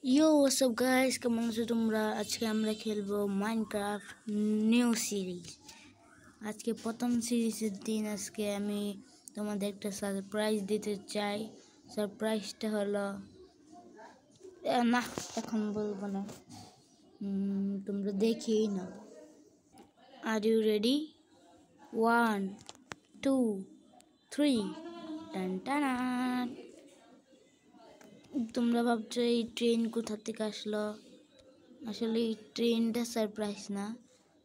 Yo, what's up guys? কেমন আছো তোমরা? আজকে আমরা খেলবো মাইনক্রাফট নিউ সিরিজ। আজকে প্রথম সিরিজের দিন। আজকে আমি তোমাদের একটা সারপ্রাইজ দিতে চাই। সারপ্রাইজটা হলো না, এখন বলবো না, তোমরা দেখেই না। Are you ready? 1 2 3 টান টানা। তোমরা ভাবছো এই ট্রেন কোথা থেকে আসলো? আসলে এই ট্রেনটা সারপ্রাইজ না,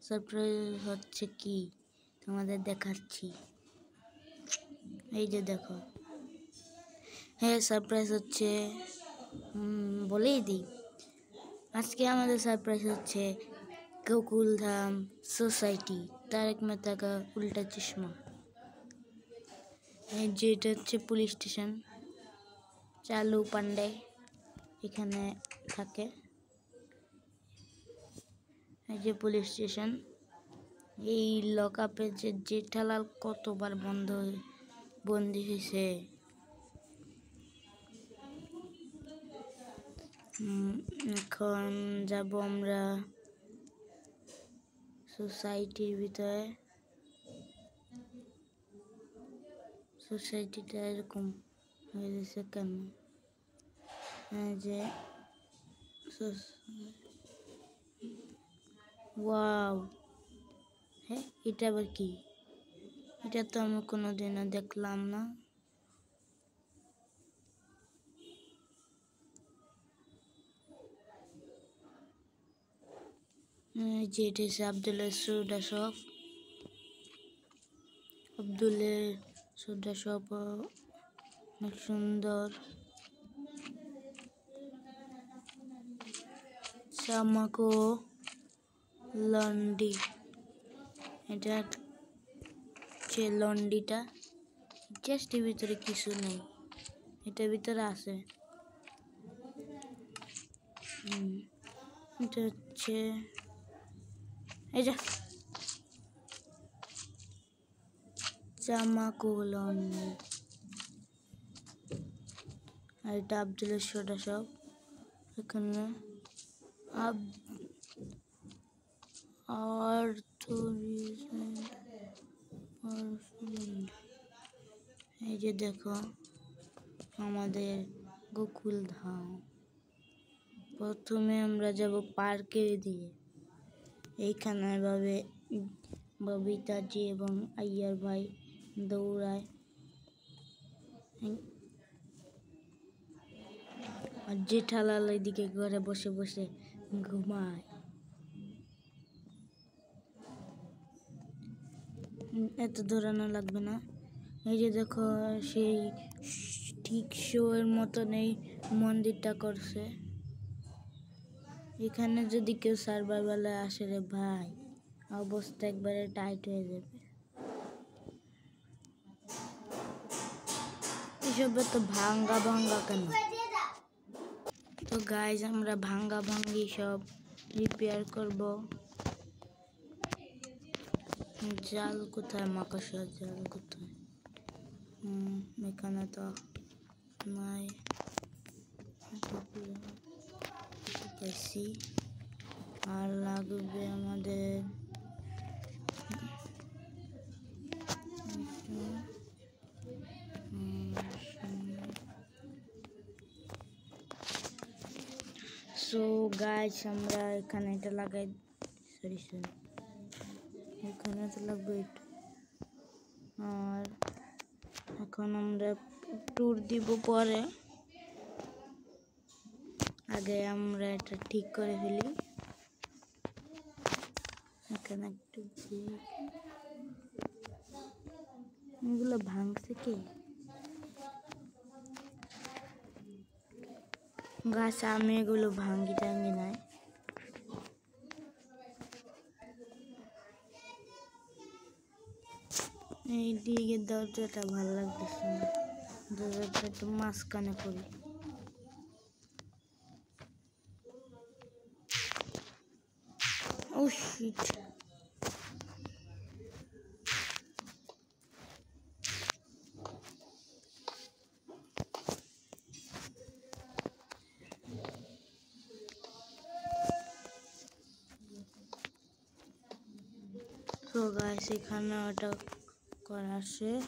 সারপ্রাইজ হচ্ছে কি তোমাদের দেখাচ্ছি। এই যে দেখো, হ্যাঁ সারপ্রাইজ হচ্ছে, বলেই দিই। আজকে আমাদের সারপ্রাইজ হচ্ছে গোকুলধাম সোসাইটি, তারক মেহতা কা উল্টা চশমা। এই যে এটা হচ্ছে পুলিশ স্টেশন, চালু পান্ডে এখানে থাকে। এই যে পুলিশ স্টেশন, এই লকআপে যে জেঠালাল কতবার বন্দি হয়েছে। এখন যাব আমরা সোসাইটির ভিতরে। সোসাইটিটা এরকম হয়ে গেছে কেন? যে ওয়াও, হ্যাঁ এটা আবার কি? এটা তো আমি কোনোদিনও দেখলাম না। যে এটা হচ্ছে আব্দুলের সোডা শপ। আব্দুলের সোডা শপ অনেক সুন্দর। চামাকো লন্ডি, এটা হচ্ছে লন্ডিটা। চেস্টের ভিতরে কিছু নেই, এটার ভিতরে আছে। এটা হচ্ছে এই যে চামাকো লন্ডি, আর এটা আব্দুলের সোডা শপ। এখানে এই যে দেখো আমাদের গোকুলধাম। প্রথমে আমরা যাব পার্কের দিয়ে। এইখানে ভাবে ববিতাজি এবং আইয়ার ভাই দৌড়ায়, আর জেঠালাল এদিকে ঘরে বসে বসে ঘুমায়। এত দৌড়ানো লাগবে না। এই যে দেখো সেই ঠিক শো এর মতন এই মন্দিরটা করছে। এখানে যদি কেউ সার্ভাইভালে আসে রে ভাই, অবস্থা একবারে টাইট হয়ে যাবে। এসবে তো ভাঙ্গা কেন? তো গাইজ আমরা ভাঙ্গি সব রিপেয়ার করব। জাল কোথায়? মাকড়সার জাল কোথায়? এখানে তো নাই। আর লাগবে আমাদের সো গাইস আমরা এখানে এটা লাগাই, সরি এখানে তো লাগবে এটা। আর এখন আমরা ট্যুর দিব পরে, আগে আমরা এটা ঠিক করে ফেলি। এখানে একটু এগুলো ভাঙছে কি গাছ? আমি এগুলো ভাঙ্গি টাঙ্গি নাই। এই দিকে দরজাটা ভালো লাগতেছে না, দরজাটা একটু মাঝখানে করি। ও শিট, সো গাইস এখানে ওটা করা শেষ।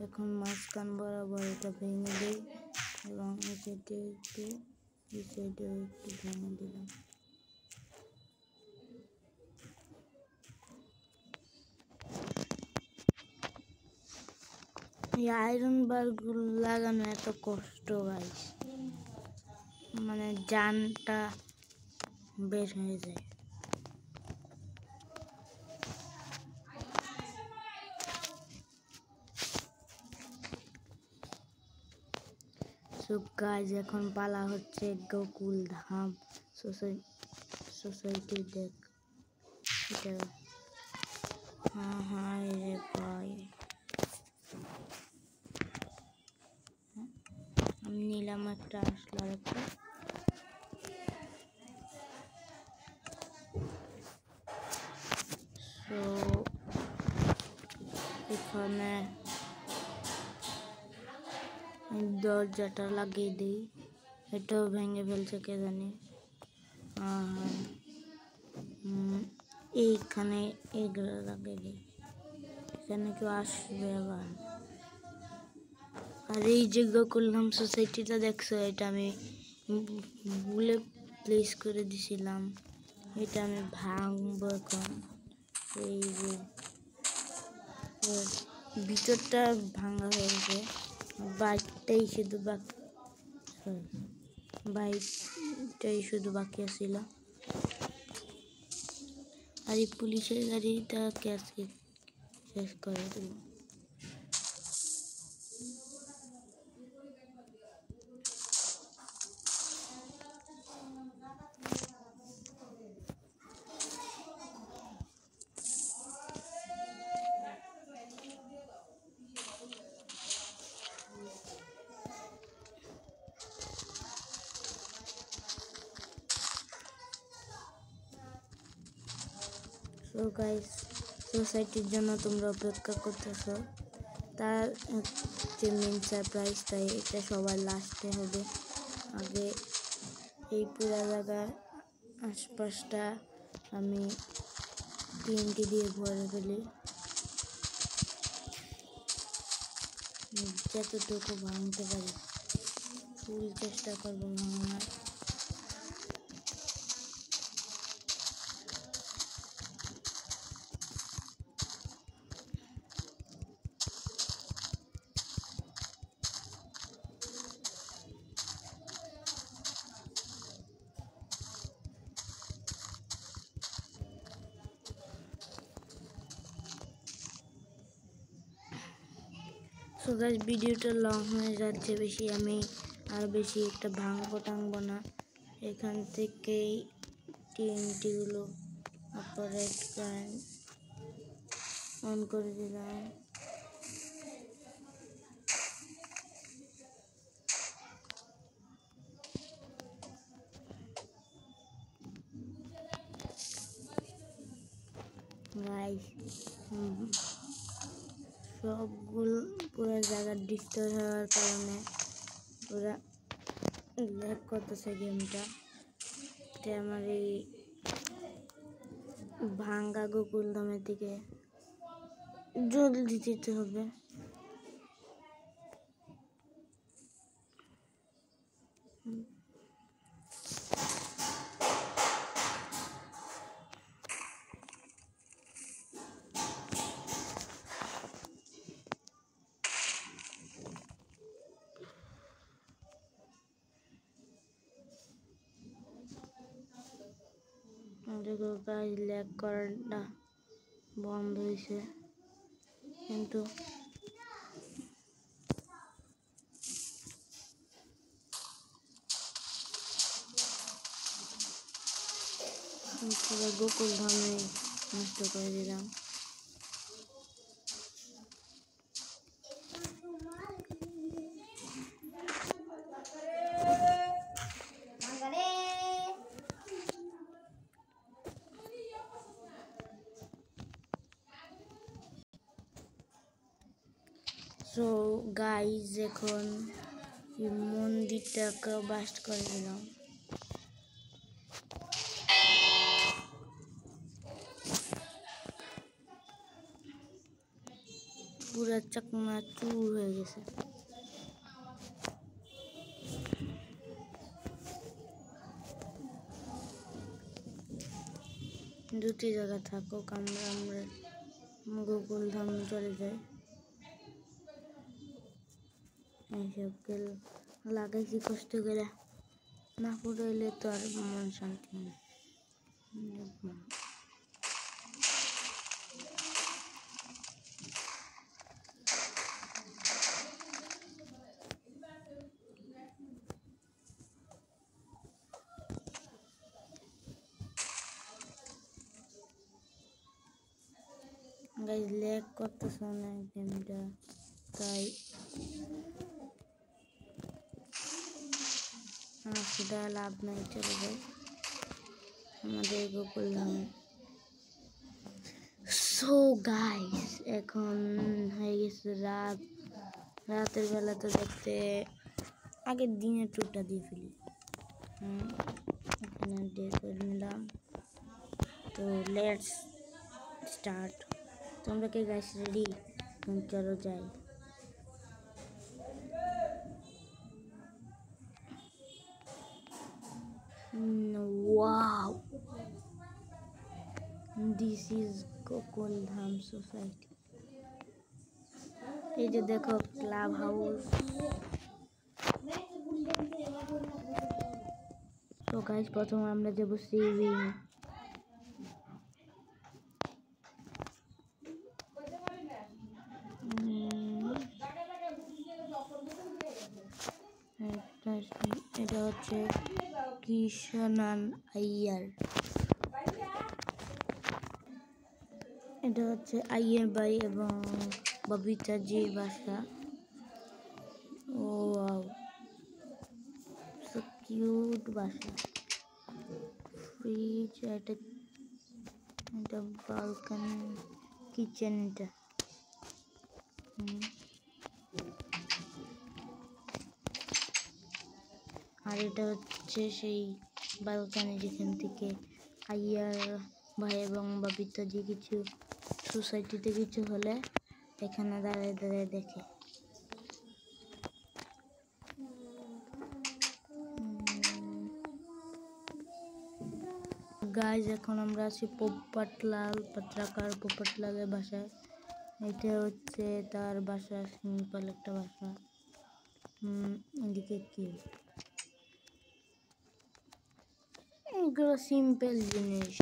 এখন মাঝখান বরাবর এটা ভেঙে দিই এবং এই সাইডে একটু ভেঙে দিলাম। এই আয়রন বারগুলো লাগানো এত কষ্ট গাইস, মানে জানটা বের হয়ে যায়। সব গাইস এখন পালা হচ্ছে গোকুল ধাম সোসাইটি দেখ। এটা হ্যাঁ রে ভাই, আমি নিলাম একটা, আসলো একটা। তো এখানে দরজাটা লাগিয়ে দিই, এটাও ভেঙে ফেলছে কে জানি। এইখানে এগুলো লাগিয়ে দিই, এখানে কেউ আসবে আবার। আর এই যে গোকুলধাম সোসাইটিটা দেখছো, এটা আমি ভুলে প্লেস করে দিছিলাম, এটা আমি ভাঙবো এখন। এই যে ভিতরটা ভাঙা হয়েছে, বাইকটাই শুধু বাকি আছিল। আর এই পুলিশের গাড়িটা আজকে শেষ করে দেব। সো গাইস, সোসাইটির জন্য তোমরা অপেক্ষা করতেছো, তার যে মেন সারপ্রাইজটা এটা সবার লাস্টে হবে। আগে এই পুরো জায়গার আশপাশটা আমি TNT দিয়ে ভরে ফেলি, যতটুকু ভাঙতে পারি ফুল চেষ্টা করবো ভাঙার। সো গাইস, ভিডিওটা লং হয়ে যাচ্ছে বেশি, আমি আর বেশি একটা টাঙবো না। এখান থেকেই TNT গুলো অপারেট অন করে দিলাম। গাইস, সবগুলো পুরো জায়গা ডিস্টার্ব হওয়ার কারণে পুরো ল্যাগ করতেছে গেমটা। এটা আমার এই ভাঙ্গা গোকুলধামের দিকে জলদি যেতে হবে। দেখো গাইস, ল্যাগ করাটা বন্ধ হয়েছে, কিন্তু গোকুলধামে নষ্ট করে দিলাম। সো গাইজ, এখন এই মন্দিরটাকে বাস্ট করে দিলাম। পুরো চাকমা চুর হয়ে গেছে। দুটি জায়গা থাকুক, আমরা গোকুল ধাম চলে যাই। এইসব লাগাইছি কষ্ট করে, না ফুটাইলে তো আর মন শান্তি নেই। গাইজ ল্যাগ করতেছে অনেক গেমটা, তাই সেটা লাভ নাই, চলে যায় আমাদের গোকুল ধামে। সো গাইস এখন হয়ে গেছে রাত। রাতের বেলা তো দেখতে আগের দিনের টুকটা দিয়ে ফেলি। এখানে ডে করে নিলাম। তো লেটস স্টার্ট। তোমরা কে গাইস রেডি? চলো যাই। Wow, this is Gokul Dham society. এই যে দেখো ক্লাব হাউস। তো গাইস প্রথম আমরা যাব সুইমিং। এটা হচ্ছে কৃষ্ণান আইয়ার। এটা হচ্ছে আইয়ার ভাই এবং ববিতাজির বাসা। ও ওয়াও, সো কিউট বাসা। ফ্রিজ, এটা বালকনি, কিচেন এটা। আর এটা হচ্ছে সেই বালকনি যেখান থেকে আইয়ার ভাই এবং ববিতাজি কিছু সোসাইটিতে কিছু হলে এখানে দাঁড়ায় দাঁড়ায় দেখে। গাইজ এখন আমরা আছি পোপটলাল, পত্রাকার পোপটলালের বাসায়। এটা হচ্ছে তার বাসা, সিম্পল একটা বাসা। এদিকে কি এগুলো সিম্পল জিনিস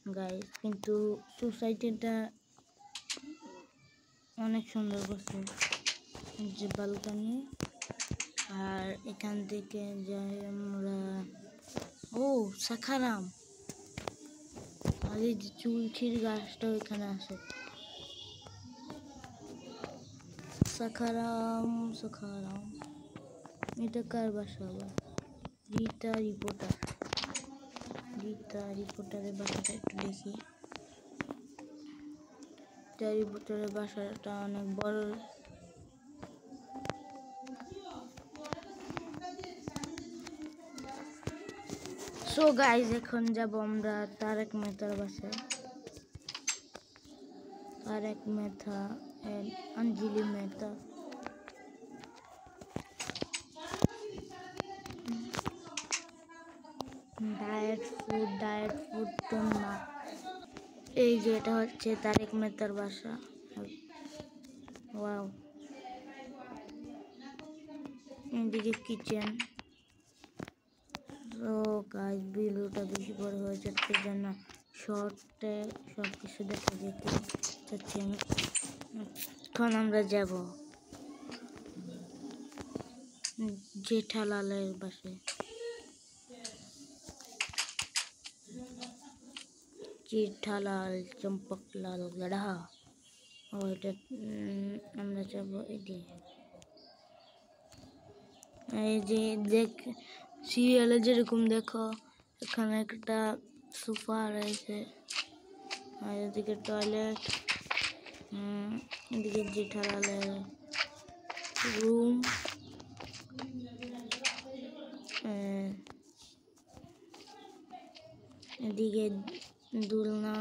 গাইজ, কিন্তু সোসাইটিটা অনেক সুন্দর করছে। যে বালকনি, আর এখান থেকে যাই আমরা। ও সাখারাম, আর এই যে চুলছির গাছটা ওইখানে আছে। সাখারাম সাখারাম, এটা কার বাসা আবার? রীতা রিপোর্টারের বাসাটা একটু দেখি। রিপোর্টারের বাসাটা অনেক বড়। সো গাইজ এখন যাব আমরা তারক মেহতার বাসায়। Taarak Mehta and Anjali Mehta. Diet food তো না। এই যে এটা হচ্ছে তারক মেহতার বাসা। ওয়াও, এদিকে কিচেন। তো গাইজ ভিডিওটা বেশি বড় হয়ে যাচ্ছে, জন্য শর্টে সব কিছু দেখা যেতে চাচ্ছি আমি। এখন আমরা যাব জেঠালালের বাসায়। জেঠালাল চম্পকলাল গড়া। ও এটা আমরা যাব এদিকে। এই যে দেখ সিরিয়ালে যেরকম দেখো, এখানে একটা সোফা রয়েছে, আর এদিকে টয়লেট, এদিকে জেঠালালের রুম, এদিকে দোলনা,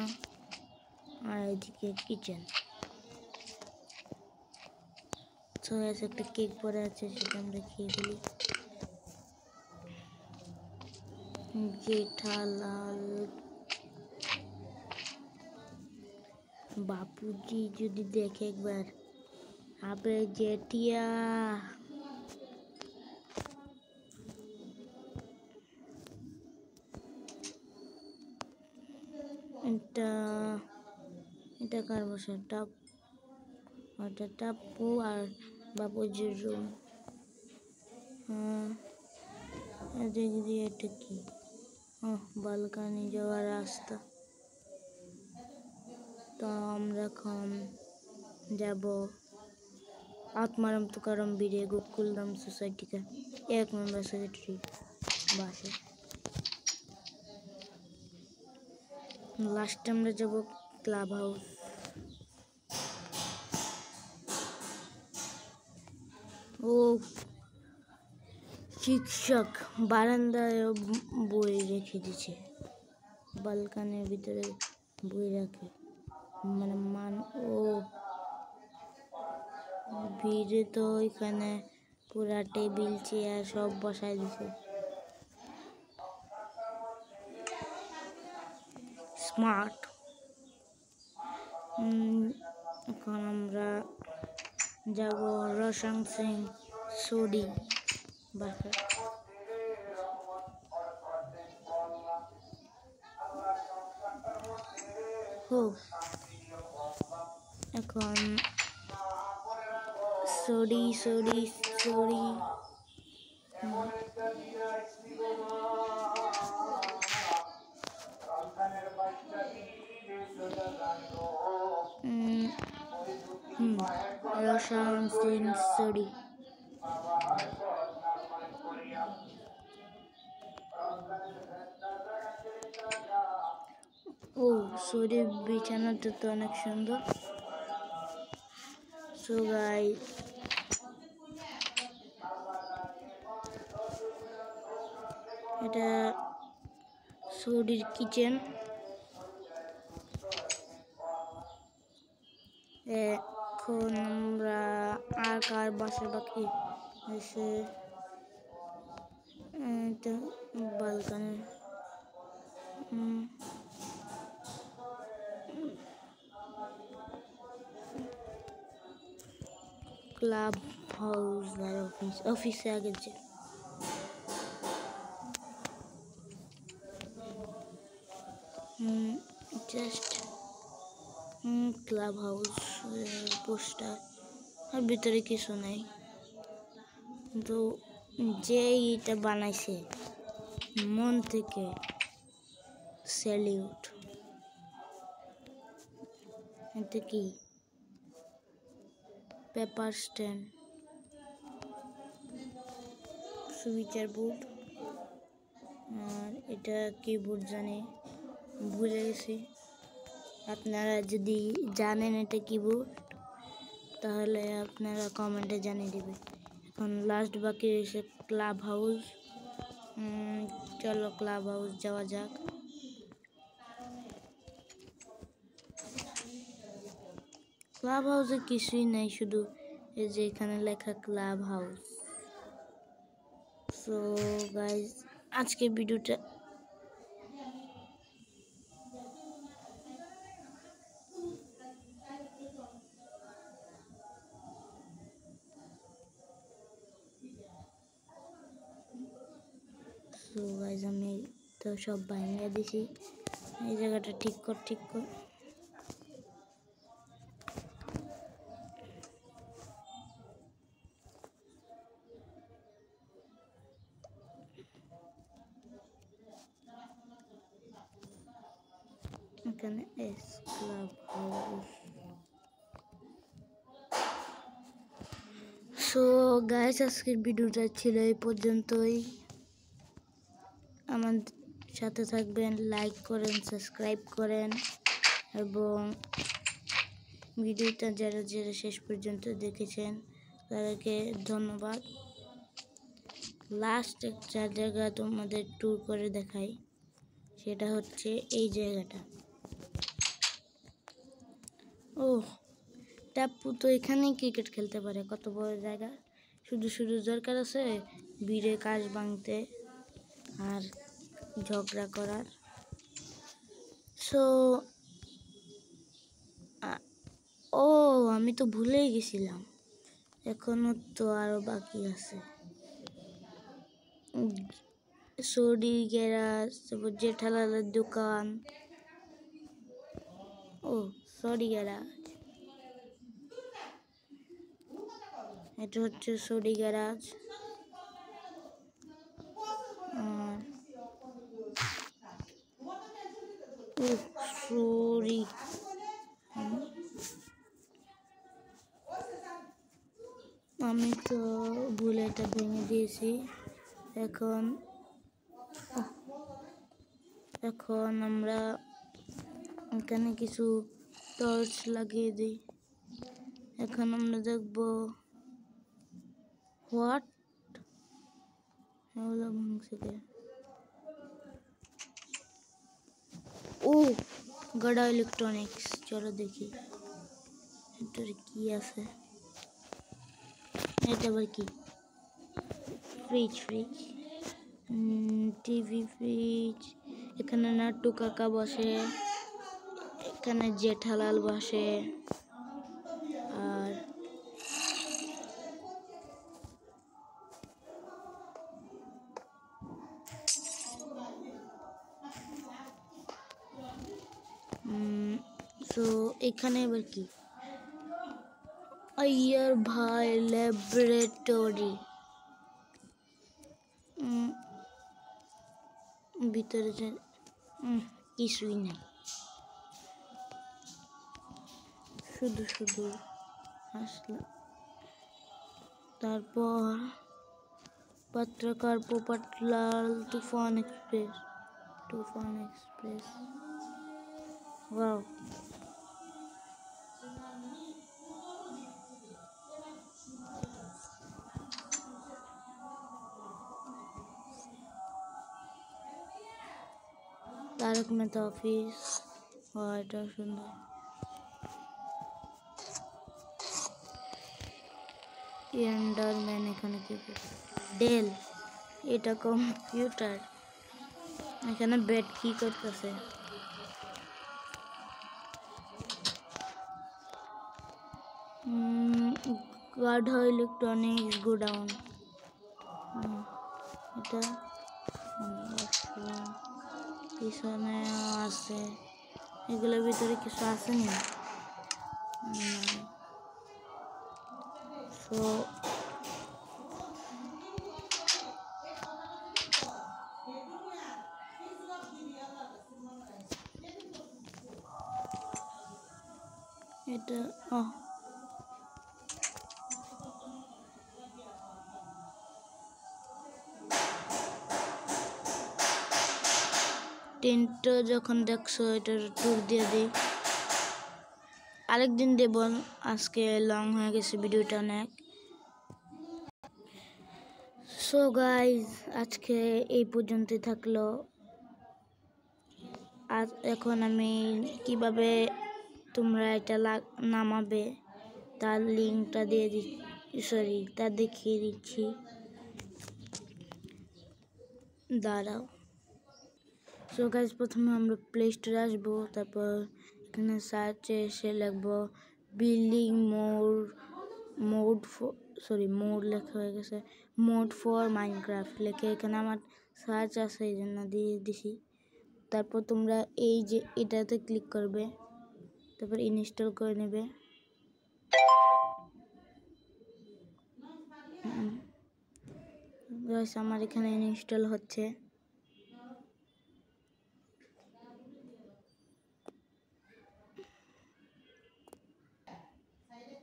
আর এদিকে কিচেন। তো একটা কেক পরে আছে, সেটা আমরা খেয়ে ফেলি। জেঠালাল বাপুজি যদি দেখে একবার, আবে জেঠিয়া। এটা কার বসে? ওটা টাপ্পু আর বাপুজির রুম। এদিক দিয়ে এটা কি? বালকানি যাওয়ার রাস্তা। তো আমরা এখন যাব আত্মারাম তুকারাম বীরে গোকুলধাম সোসাইটি का 1 नंबर सेक्रेटरी বাসে। লাস্ট আমরা যাব ক্লাব হাউস। ও শিক্ষক বারান্দায় বই রেখে দিয়েছে, বালকানির ভিতরে বই রাখে, মানে ও ভিড়ে তো এখানে পুরা টেবিল চেয়ার সব বসায় দিছে। স্মার্ট। এখন আমরা যাব রোশন সিং সোডি বাসা। এখন সোডি রোশন সিং সোডি। ও সোডির বিছানাটা তো অনেক সুন্দর। সো গাইস, এটা সোডির কিচেন। এখন আমরা আর কার বাসা বাকি আছে? বালকানি। ক্লাব হাউস আর অফিসে আগে যে জাস্ট ক্লাব হাউস পোস্টার, আর ভিতরে কিছু নাই। কিন্তু যে এটা বানাইছে মন থেকে স্যালিউট। এটা কি? পেপার স্ট্যান্ড, সুইচার বোর্ড, আর এটা কিবোর্ড জানি, ভুলে গেছি। আপনারা যদি জানেন এটা কিবোর্ড, তাহলে আপনারা কমেন্টে জানিয়ে দেবেন। এখন লাস্ট বাকি রয়েছে ক্লাব হাউস। চলো ক্লাব হাউস যাওয়া যাক। ক্লাব হাউসে কিছুই নাই, শুধু এই যে এখানে লেখা ক্লাব হাউস। সো গাইস, আজকে ভিডিওটা আমি তো সব ভাঙিয়ে দিছি। এই জায়গাটা ঠিক কর। এখানে S club house. So guys, আজকের ভিডিওটা ছিল এই পর্যন্তই। আমার সাথে থাকবেন, লাইক করেন, সাবস্ক্রাইব করেন, এবং ভিডিওটা যারা শেষ পর্যন্ত দেখেছেন তাদেরকে ধন্যবাদ। লাস্ট একটা জায়গা তোমাদের ট্যুর করে দেখাই, সেটা হচ্ছে এই জায়গাটা। টাপ্পু তো এখানেই ক্রিকেট খেলতে পারে, কত বড় জায়গা। শুধু শুধু দরকার আছে ভিড়ে কাজ ভাঙতে আর ঝগড়া করার। সো ও আমি তো ভুলেই গেছিলাম, এখনো তো আরো বাকি আছে। সৌদি গ্যারাজ, তারপর জেঠালালের দোকান। ও সৌদি গ্যারাজ, এটা হচ্ছে সৌদি গ্যারাজ। আর সরি, আমি তো ভুলে এটা ভেঙে দিয়েছি। এখন আমরা এখানে কিছু টর্চ লাগিয়ে দিই। এখন আমরা দেখব হোয়াট এগুলো ভাঙছে কে। ও গাডা ইলেকট্রনিক্স, চলো দেখি এটার কি আছে। এটা আবার কি? Fridge TV fridge. এখানে নাট্টু কাকা বসে, এখানে জেঠালাল বসে। আর তো এখানে এবার কি? আইয়ার ভাই ল্যাবরেটরি। ভিতরে কিছুই নেই, শুধু আসলো। তারপর পত্রকার Popatlal Toofan express. Wow, Tarak Mehta office. এটা সুন্দর। এন্ডারম্যান এখানে কি? ডেল, এটা কম্পিউটার। এখানে বেড কি করতেছে? গাধা ইলেকট্রনিক্স গোডাউন। এটা পিছনে আছে, এগুলোর ভিতরে কিছু আছে না। সো এটা টেন্টটা যখন দেখছো এটার ট্যুর দিয়ে দিই, আরেকদিন দেব। আজকে লং হয়ে গেছে ভিডিওটা অনেক। সো গাইজ, আজকে এই পর্যন্তই থাকলো। আর এখন আমি কিভাবে তোমরা এটা নামাবে তার লিঙ্কটা দিয়ে তা দেখিয়ে দিচ্ছি, দাঁড়াও। সো গাইজ, প্রথমে আমরা প্লে স্টোরে আসবো, তারপর এখানে সার্চে এসে লিখবো বিল্ডিং মোড লেখা হয়ে গেছে, মোড ফর মাইনক্রাফট লেখে এখানে আমার সার্চ আছে, এই জন্য দিয়ে দিছি। তারপর তোমরা এই যে এটাতে ক্লিক করবে, তারপর ইনস্টল করে নেবে। গাইস, আমার এখানে ইনস্টল হচ্ছে।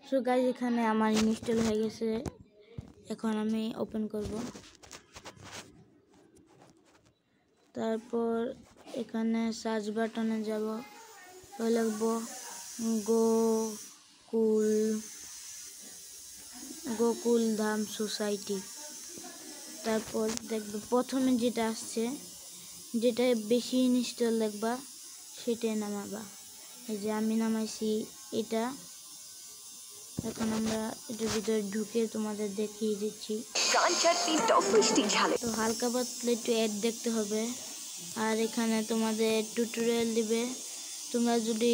সো গাইস, এখানে আমার ইনস্টল হয়ে গেছে। এখন আমি ওপেন করব। তারপর এখানে সার্চ বাটনে যাব, লিখবো গোকুল ধাম সোসাইটি। তারপর দেখবে প্রথমে যেটা আসছে, যেটা বেশি ইনস্টল দেখবা সেটাই নামাবা। এই যে আমি নামাইছি এটা, এখন আমরা এটার ভিতরে ঢুকে তোমাদের দেখিয়ে দিচ্ছি। তো হালকা পাতলা একটু অ্যাড দেখতে হবে, আর এখানে তোমাদের টিউটোরিয়াল দিবে। তোমরা যদি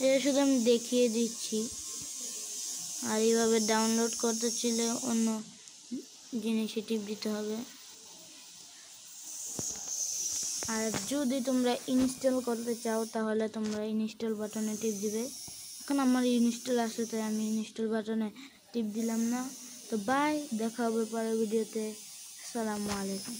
এটা শুধু আমি দেখিয়ে দিচ্ছি, আর এইভাবে ডাউনলোড করতে চাইলে অন্য জিনিসে টিপ দিতে হবে। আর যদি তোমরা ইনস্টল করতে চাও তাহলে তোমরা ইনস্টল বাটনে টিপ দিবে। এখন আমার ইনস্টল আসে তাই আমি ইনস্টল বাটনে টিপ দিলাম না। তো বাই, দেখা হবে পরের ভিডিওতে। আসসালামু আলাইকুম।